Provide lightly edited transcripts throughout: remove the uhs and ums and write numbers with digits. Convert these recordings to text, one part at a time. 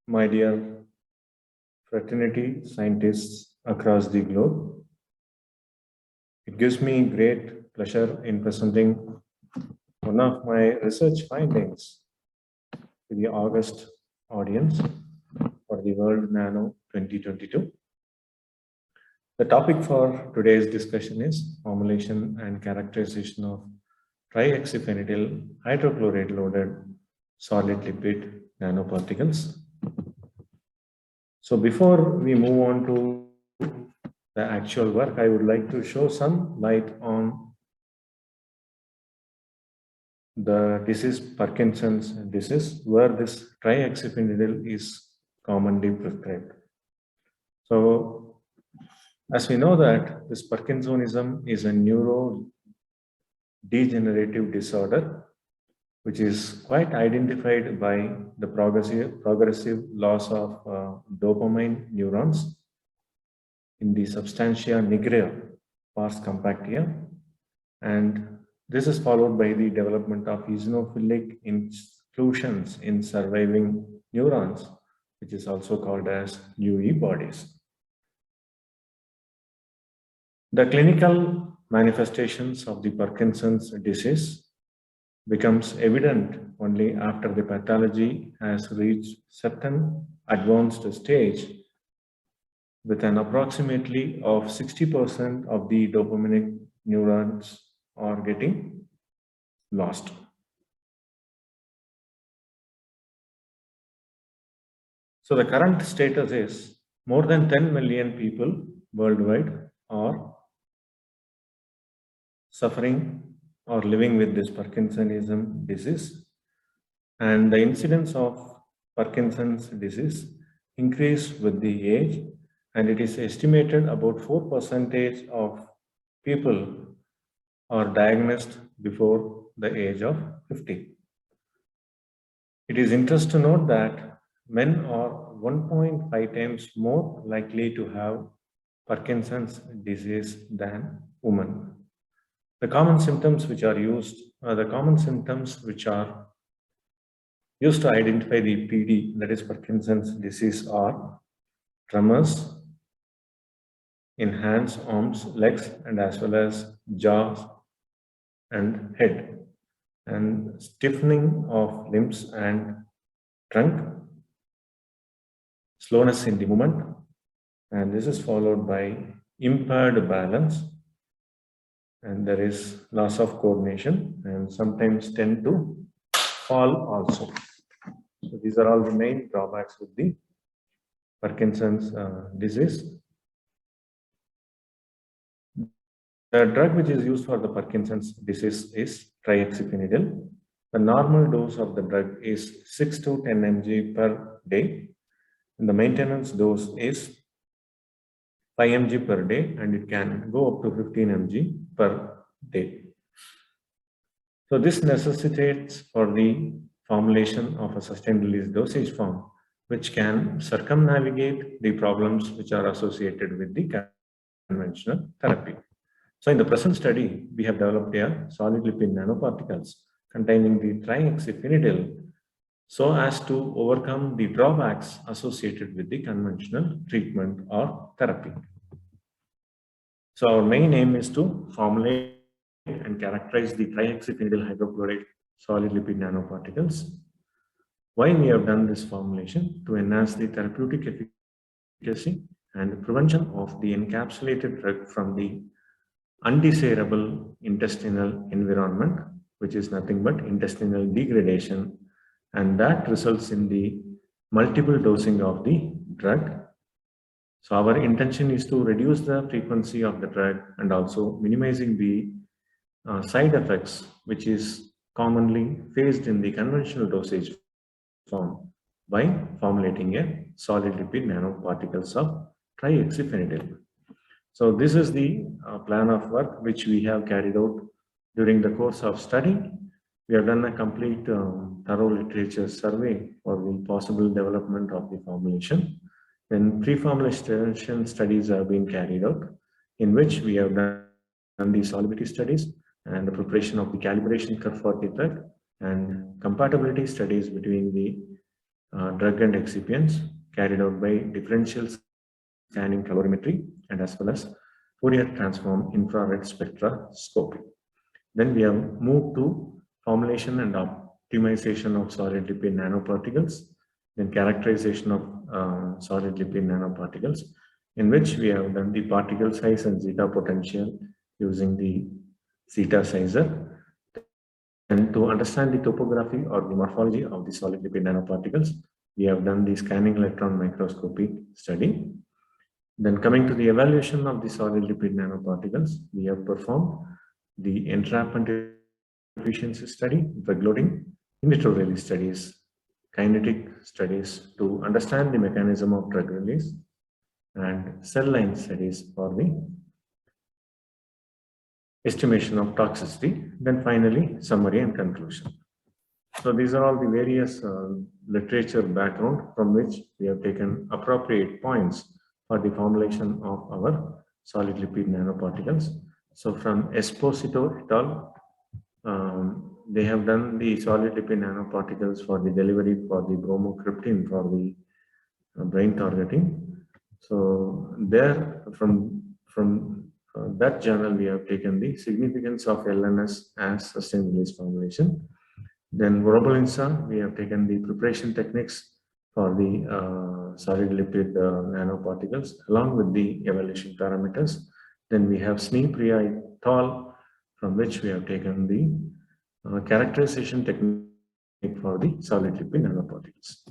my dear fraternity scientists across the globe. It gives me great pleasure in presenting one of my research findings to the August audience for the World Nano 2022. The topic for today's discussion is formulation and characterization of trihexyphendiyl hydrochloride loaded solid lipid nanoparticles. So before we move on to the actual work, I would like to show some light on the disease Parkinson's disease, where this trihexyphendiyl is commonly prescribed. So as we know that this Parkinsonism is a neurodegenerative disorder which is quite identified by the progressive loss of dopamine neurons in the substantia nigra pars compacta, and this is followed by the development of eosinophilic inclusions in surviving neurons, which is also called as Lewy bodies. The clinical manifestations of the Parkinson's disease becomes evident only after the pathology has reached certain advanced stage, with an approximately of 60% of the dopaminic neurons are getting lost. So the current status is more than 10 million people worldwide are suffering or living with this Parkinsonism disease, and the incidence of Parkinson's disease increase with the age, and it is estimated about 4% of people are diagnosed before the age of 50. It is interesting to note that men are 1.5 times more likely to have Parkinson's disease than women. The common symptoms which are used to identify the PD, that is Parkinson's disease, are tremors in hands, arms, legs, and as well as jaws and head, and stiffening of limbs and trunk, slowness in the movement, and this is followed by impaired balance, and there is loss of coordination, and sometimes tend to fall also. So these are all the main drawbacks with the Parkinson's disease. The drug which is used for the Parkinson's disease is trihexyphendiyl. The normal dose of the drug is 6 to 10 mg per day, and the maintenance dose is 5 mg per day, and it can go up to 15 mg per day. So this necessitates for the formulation of a sustained release dosage form, which can circumnavigate the problems which are associated with the conventional therapy. So in the present study, we have developed a solid lipid nanoparticles containing the trihexyphendiyl so as to overcome the drawbacks associated with the conventional treatment or therapy. So our main aim is to formulate and characterize the trihexyphendiyl hydrochloride solid lipid nanoparticles. Why we have done this formulation? To enhance the therapeutic efficacy and prevention of the encapsulated drug from the undesirable intestinal environment, which is nothing but intestinal degradation, and that results in the multiple dosing of the drug. So our intention is to reduce the frequency of the drug and also minimizing the side effects which is commonly faced in the conventional dosage form by formulating a solid lipid nanoparticles of trihexyphendiyl. So this is the plan of work which we have carried out during the course of study. We have done a complete thorough literature survey for the possible development of the formulation. Then pre-formulation studies have been carried out, in which we have done the solubility studies and the preparation of the calibration curve for the drug and compatibility studies between the drug and excipients carried out by differential scanning calorimetry and as well as Fourier transform infrared spectroscopy. Then we have moved to formulation and optimization of solid lipid nanoparticles, then characterization of solid lipid nanoparticles, in which we have done the particle size and zeta potential using the zeta sizer. And to understand the topography or the morphology of the solid lipid nanoparticles, we have done the scanning electron microscopy study. Then coming to the evaluation of the solid lipid nanoparticles, we have performed the entrapment efficiency study, drug loading, in vitro release studies, kinetic studies to understand the mechanism of drug release, and cell line studies for the estimation of toxicity. Then finally, summary and conclusion. So these are all the various literature background from which we have taken appropriate points for the formulation of our solid lipid nanoparticles. So from Esposito et al., they have done the solid lipid nanoparticles for the delivery for the bromocryptine for the brain targeting. So there, from that journal, we have taken the significance of LNS as sustained release formulation. Then Vorobolinsa, we have taken the preparation techniques for the solid lipid nanoparticles along with the evaluation parameters. Then we have Snepriya et al., from which we have taken the characterization technique for the solid lipid nanoparticles.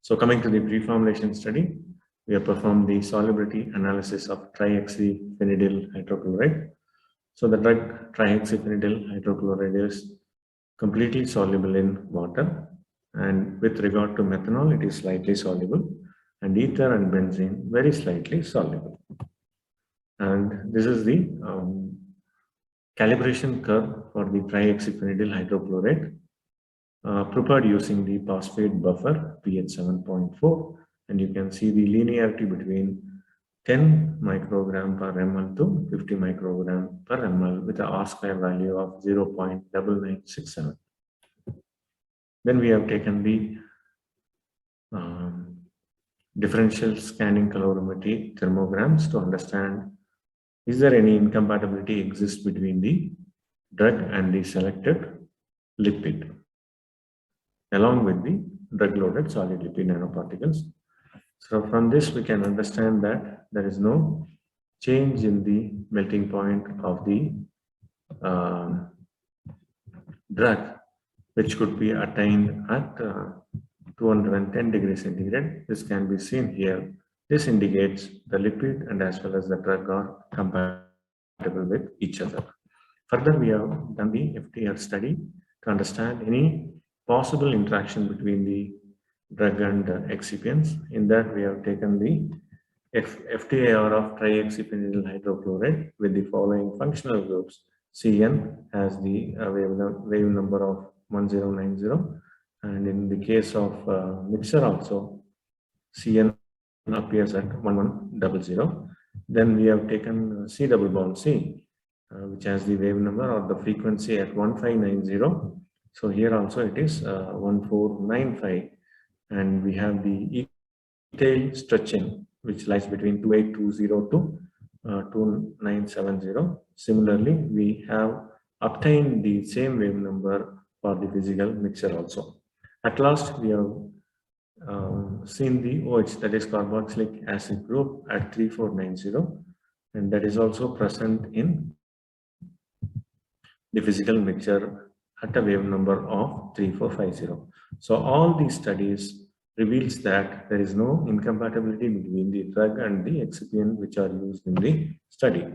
So coming to the pre-formulation study, we have performed the solubility analysis of trihexyphendiyl hydrochloride. So the drug trihexyphendiyl hydrochloride is completely soluble in water, and with regard to methanol, it is slightly soluble, and ether and benzene very slightly soluble. And this is the calibration curve for the trihexyphendiyl hydrochloride prepared using the phosphate buffer pH 7.4, and you can see the linearity between 10 microgram per ml to 50 microgram per ml with an R-square value of 0.9967. Then we have taken the differential scanning calorimetry thermograms to understand is there any incompatibility exists between the drug and the selected lipid along with the drug-loaded solid lipid nanoparticles. So from this we can understand that there is no change in the melting point of the drug, which could be attained at 210 degrees centigrade. This can be seen here. This indicates the lipid and as well as the drug are compatible with each other. Further, we have done the FTR study to understand any possible interaction between the drug and excipients. In that, we have taken the FTIR of trihexyphendiyl hydrochloride with the following functional groups. CN has the wave number of 1090, and in the case of mixture also, CN appears at 1100. Then we have taken C double bond C, which has the wave number or the frequency at 1590. So here also it is 1495, and we have the E-tail stretching, which lies between 2820 to 2970. Similarly, we have obtained the same wave number for the physical mixture also. At last, we have seen the OH, that is carboxylic acid group at 3490, and that is also present in the physical mixture at a wave number of 3450. So all these studies reveals that there is no incompatibility between the drug and the excipient which are used in the study.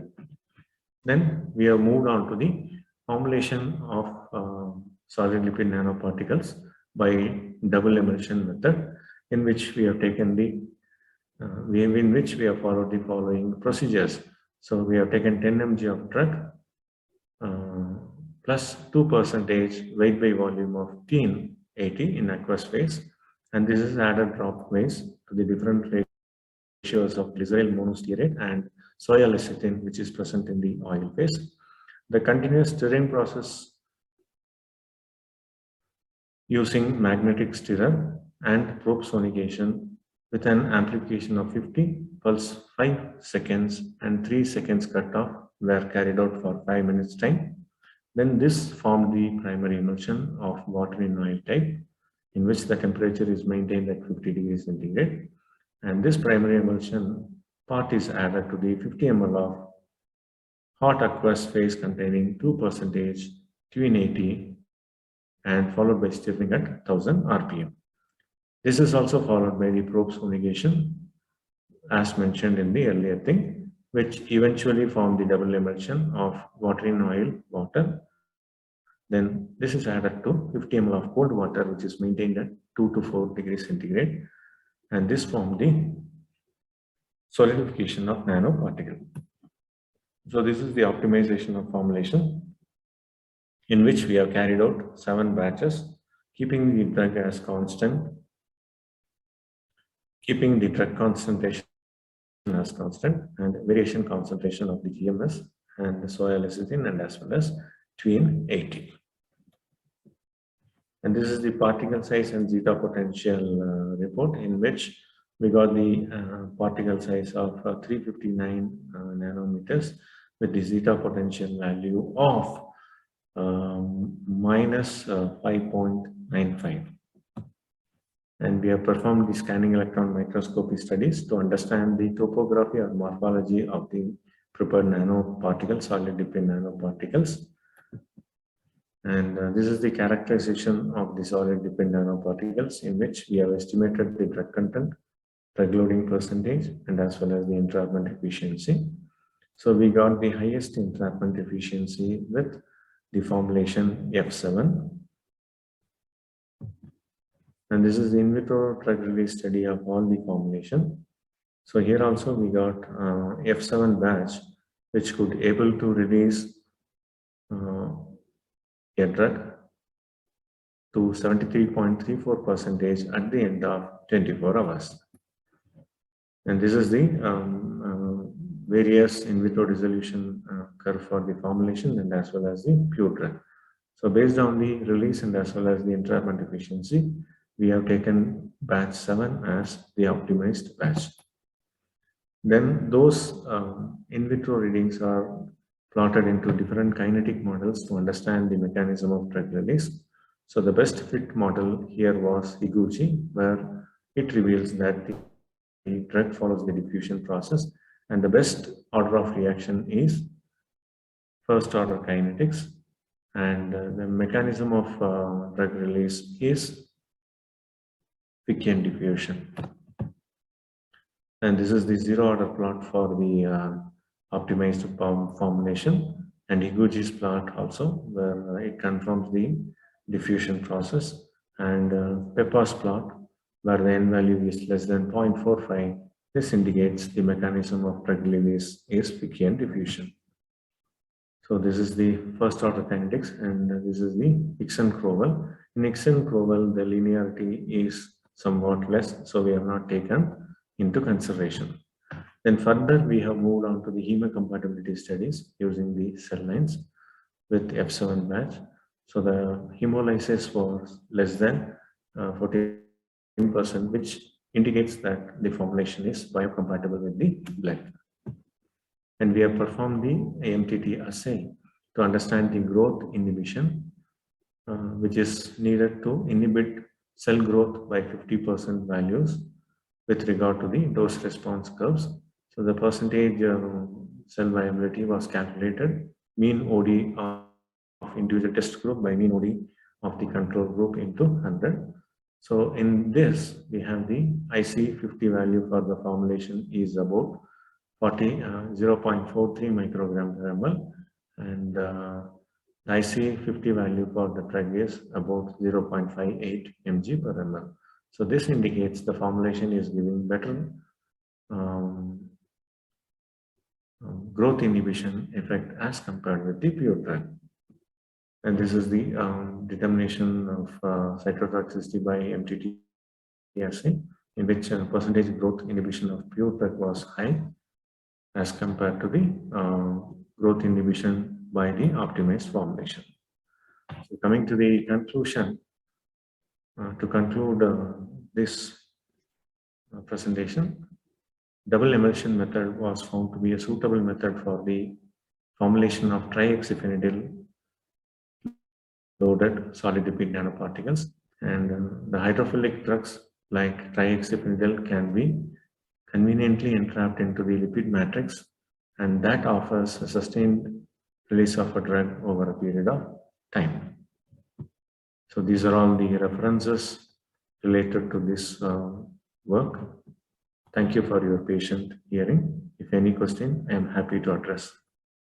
Then we have moved on to the formulation of solid lipid nanoparticles by double emulsion method, in which we have taken the in which we have followed the following procedures. So we have taken 10 mg of drug plus 2% weight by volume of TN80 in aqueous phase, and this is added dropways to the different ratios of glyceryl monostearate and soy lecithin, which is present in the oil phase. The continuous stirring process using magnetic stirrer and probe sonegation with an amplification of 50 pulse 5 seconds and 3 seconds cutoff were carried out for 5 minutes time. Then this formed the primary emulsion of water in oil type, in which the temperature is maintained at 50 degrees centigrade. And this primary emulsion part is added to the 50 ml of hot aqueous phase containing 2% Q80 and followed by stirring at 1000 rpm. This is also followed by the probe sonegation as mentioned in the earlier thing, which eventually formed the double emulsion of water in oil water. Then this is added to 50 ml of cold water, which is maintained at 2 to 4 degrees centigrade, and this formed the solidification of nanoparticle. So this is the optimization of formulation, in which we have carried out 7 batches, keeping the drug as constant, keeping the drug concentration as constant, and variation concentration of the GMS and soy lecithin and as well as tween 80. And this is the particle size and zeta potential report, in which we got the particle size of 359 nanometers with the zeta potential value of minus 5.95. And we have performed the scanning electron microscopy studies to understand the topography or morphology of the prepared nanoparticles, solid lipid nanoparticles. And this is the characterization of the solid lipid nanoparticles, in which we have estimated the drug content, drug loading percentage, and as well as the entrapment efficiency. So we got the highest entrapment efficiency with the formulation F7. And this is the in vitro drug release study of all the formulation. So here also we got F7 batch, which could able to release a drug to 73.34% at the end of 24 hours. And this is the various in vitro dissolution curve for the formulation and as well as the pure drug. So based on the release and as well as the entrapment efficiency, we have taken batch 7 as the optimized batch. Then those in vitro readings are plotted into different kinetic models to understand the mechanism of drug release. So the best fit model here was Higuchi, where it reveals that the drug follows the diffusion process, and the best order of reaction is first order kinetics, and the mechanism of drug release is Fickian diffusion. And this is the zero order plot for the optimized formulation, and Higuchi's plot also, where it confirms the diffusion process, and Pepper's plot, where the n value is less than 0.45. This indicates the mechanism of drug release is Fickian diffusion. So this is the first order kinetics, and this is the Ixon-Crowell. In Ixon-Crowell, the linearity is somewhat less, so we have not taken into consideration. Then further, we have moved on to the hemocompatibility studies using the cell lines with F7 batch. So the hemolysis was less than 14%, which indicates that the formulation is biocompatible with the blood. And we have performed the AMTT assay to understand the growth inhibition, which is needed to inhibit cell growth by 50% values with regard to the dose response curves. So the percentage cell viability was calculated, mean OD of individual test group by mean OD of the control group into 100. So in this, we have the IC50 value for the formulation is about 0.43 microgram per ml, and the IC50 value for the drug is about 0.58 mg per ml. So this indicates the formulation is giving better growth inhibition effect as compared with the pure drug. And this is the determination of cytotoxicity by MTT assay, in which percentage growth inhibition of pure drug was high as compared to the growth inhibition by the optimized formulation. So coming to the conclusion, to conclude this presentation, double emulsion method was found to be a suitable method for the formulation of trihexyphendiyl loaded solid lipid nanoparticles, and the hydrophilic drugs like trihexyphendiyl can be conveniently entrapped into the lipid matrix, and that offers a sustained release of a drug over a period of time. So these are all the references related to this work. Thank you for your patient hearing. If any question, I am happy to address.